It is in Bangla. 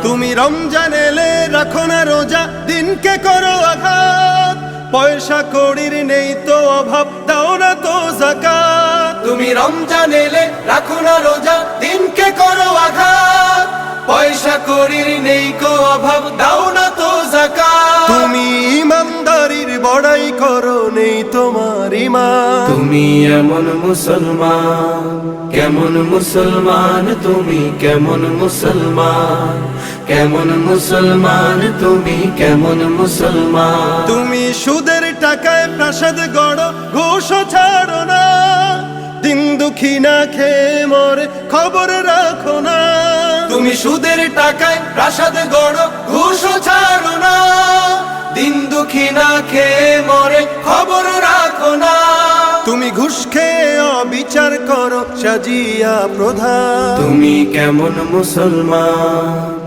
তুমি রমজান এলে রাখো না রোজা, দিনকে করো আঘাত, পয়সা কড়ির নেই তো অভাব, দাও না তো যাকাত। তুমি রমজান এলে রাখো না রোজা, দিনকে করো আঘাত, পয়সা কড়ির নেই কো অভাব, দাও না তো যাকাত। তুমি ইমানদারির বড়াই করো, নেই তোমার ঈমান। তুমি এমন মুসলমান, কেমন মুসলমান তুমি, কেমন মুসলমান, কেমন মুসলমান তুমি, কেমন মুসলমান। তুমি সুদের টাকায় প্রাসাদ গড়ো, ঘুষও ছাড়ো না, দিন দুঃখী না খেয়ে মরে খবর রাখো না। তুমি সুদের টাকায় প্রাসাদ গড়ো, ঘুষও ছাড়ো না, দিন দুঃখী না খেয়ে মরে খবর রাখো না। তুমি ঘুষ খেয়ে অবিচার করো, সাজিয়া প্রধান। তুমি কেমন মুসলমান,